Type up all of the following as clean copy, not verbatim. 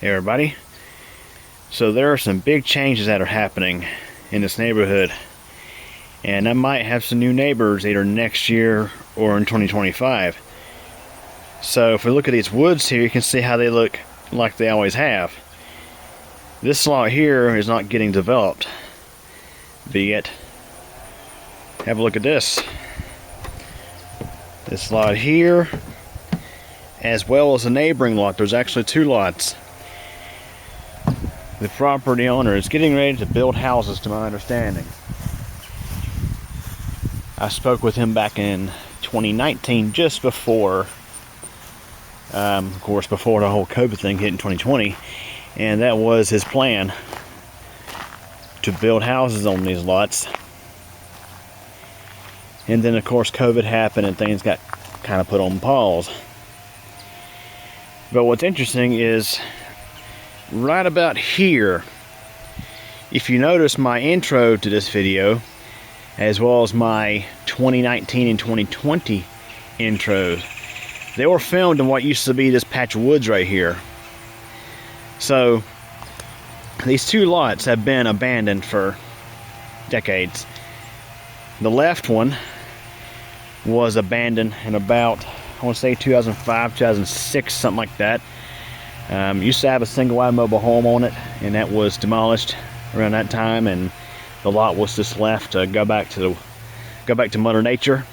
Hey everybody. So there are some big changes that are happening in this neighborhood, and I might have some new neighbors either next year or in 2025. So if we look at these woods here, you can see how they look like they always have. This lot here is not getting developed, but yet have a look at this. This lot here, as well as the neighboring lot. There's actually two lots. The property owner is getting ready to build houses, to my understanding. I spoke with him back in 2019, just before, of course, before the whole COVID thing hit in 2020, and that was his plan, to build houses on these lots. And then, of course, COVID happened and things got kind of put on pause. But what's interesting is, right about here, if you notice my intro to this video, as well as my 2019 and 2020 intros, they were filmed in what used to be this patch of woods right here. So these two lots have been abandoned for decades. The left one was abandoned in about, I want to say 2005, 2006, something like that. Used to have a single wide mobile home on it, and that was demolished around that time, and the lot was just left to go back to Mother Nature.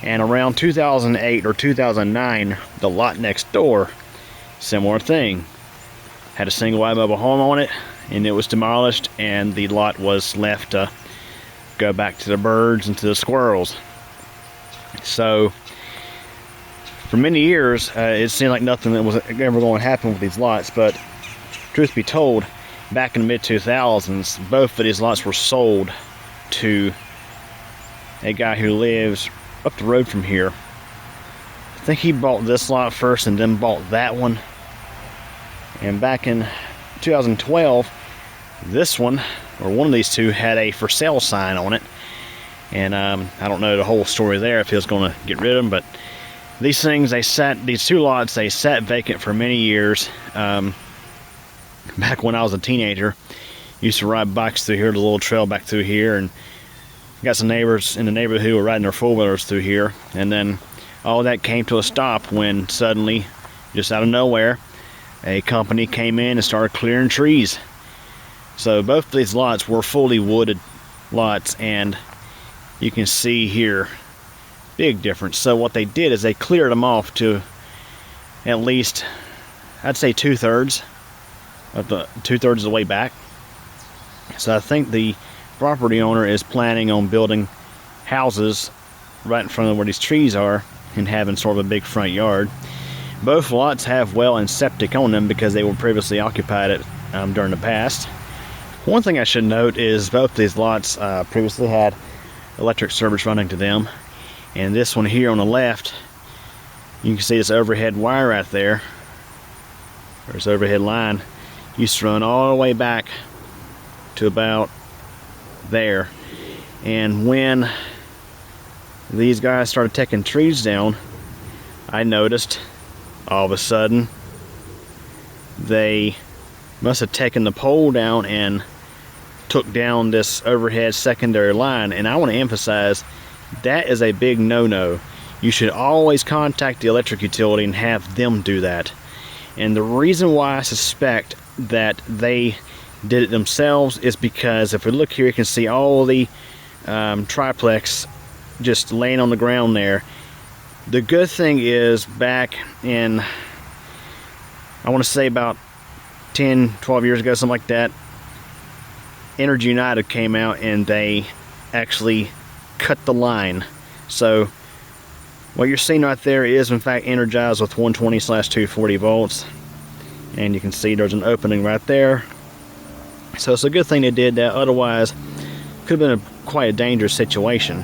And around 2008 or 2009, the lot next door, similar thing, had a single wide mobile home on it, and it was demolished, and the lot was left to go back to the birds and to the squirrels. So for many years, it seemed like nothing that was ever going to happen with these lots, but truth be told, back in the mid-2000s, both of these lots were sold to a guy who lives up the road from here. I think he bought this lot first and then bought that one. And back in 2012, this one, or one of these two, had a for sale sign on it. And I don't know the whole story there, if he was going to get rid of them, but these things, these two lots, they sat vacant for many years. Back when I was a teenager, used to ride bikes through here, the little trail back through here, and got some neighbors in the neighborhood who were riding their four-wheelers through here. And then all that came to a stop when suddenly, just out of nowhere, a company came in and started clearing trees. So both of these lots were fully wooded lots, and you can see here, big difference. So what they did is they cleared them off to at least, I'd say two-thirds of the way back. So I think the property owner is planning on building houses right in front of where these trees are and having sort of a big front yard. Both lots have well and septic on them because they were previously occupied during the past. One thing I should note is both these lots previously had electric service running to them. And this one here on the left, you can see this overhead wire right there, or this overhead line, used to run all the way back to about there. And when these guys started taking trees down, I noticed all of a sudden they must have taken the pole down and took down this overhead secondary line. And I want to emphasize, that is a big no-no. You should always contact the electric utility and have them do that. And the reason why I suspect that they did it themselves is because if we look here, you can see all the triplex just laying on the ground there. The good thing is, back in, I want to say about 10, 12 years ago, something like that, Energy United came out and they actually cut the line. So what you're seeing right there is in fact energized with 120/240 volts, and you can see there's an opening right there. So it's a good thing they did that, otherwise could have been quite a dangerous situation.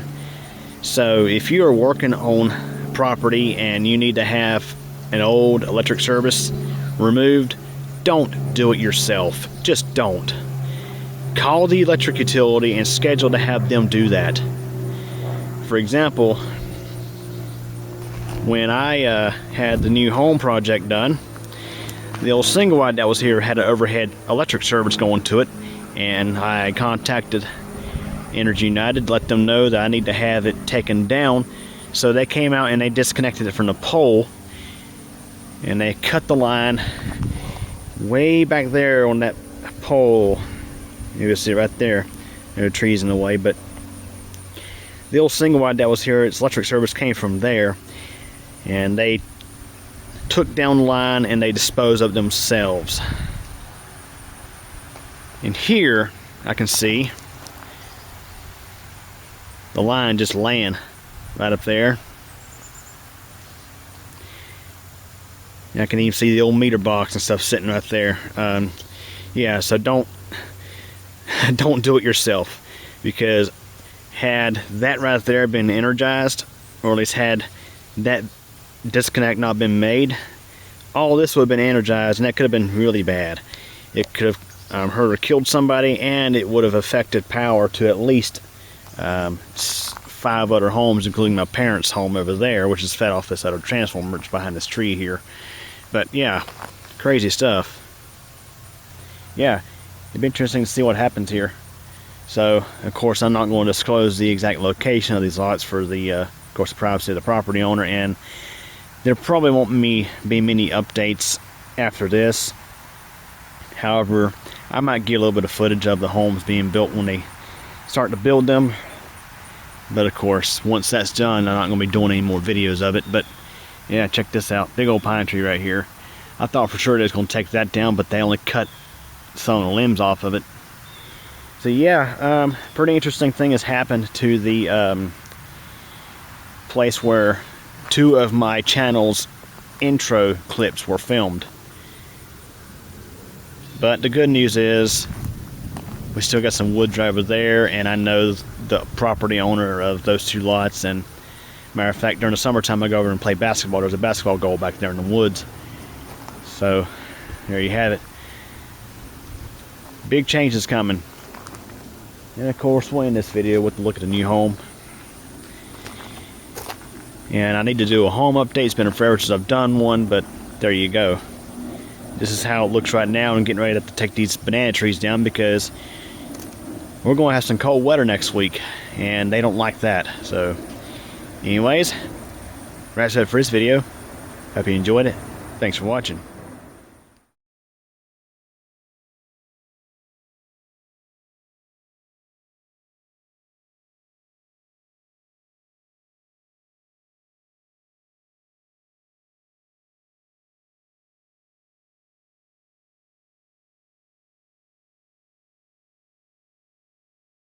So if you are working on property and you need to have an old electric service removed, don't do it yourself. Just don't. Call the electric utility and schedule to have them do that. For example, when I had the new home project done, The old single wide that was here had an overhead electric service going to it, and I contacted Energy United, let them know that I need to have it taken down. So they came out and they disconnected it from the pole, and they cut the line way back there on that pole. You can see it right there. There are trees in the way, but the old single wide that was here, its electric service came from there, and they took down the line and they disposed of themselves. And here I can see the line just laying right up there. And I can even see the old meter box and stuff sitting right there. Yeah, so don't do it yourself, because had that right there been energized, or at least had that disconnect not been made, all this would have been energized, and that could have been really bad. It could have hurt or killed somebody, and it would have affected power to at least 5 other homes, including my parents' home over there, which is fed off this other transformer that's behind this tree here. But yeah, crazy stuff. Yeah, it'd be interesting to see what happens here. So, of course, I'm not going to disclose the exact location of these lots for the, of course, the privacy of the property owner, and there probably won't be many updates after this. However, I might get a little bit of footage of the homes being built when they start to build them. But of course, once that's done, I'm not going to be doing any more videos of it. But yeah, check this out. Big old pine tree right here. I thought for sure they was going to take that down, but they only cut some of the limbs off of it. So yeah, pretty interesting thing has happened to the place where 2 of my channel's intro clips were filmed. But the good news is we still got some wood over there, and I know the property owner of those 2 lots. And matter of fact, during the summertime I go over and play basketball. There's a basketball goal back there in the woods. So there you have it. Big changes coming. And of course, we'll end this video with a look at the new home. And I need to do a home update. It's been forever since I've done one, but there you go. This is how it looks right now. I'm getting ready to take these banana trees down because we're going to have some cold weather next week, and they don't like that. So anyways, that's it for this video. Hope you enjoyed it. Thanks for watching.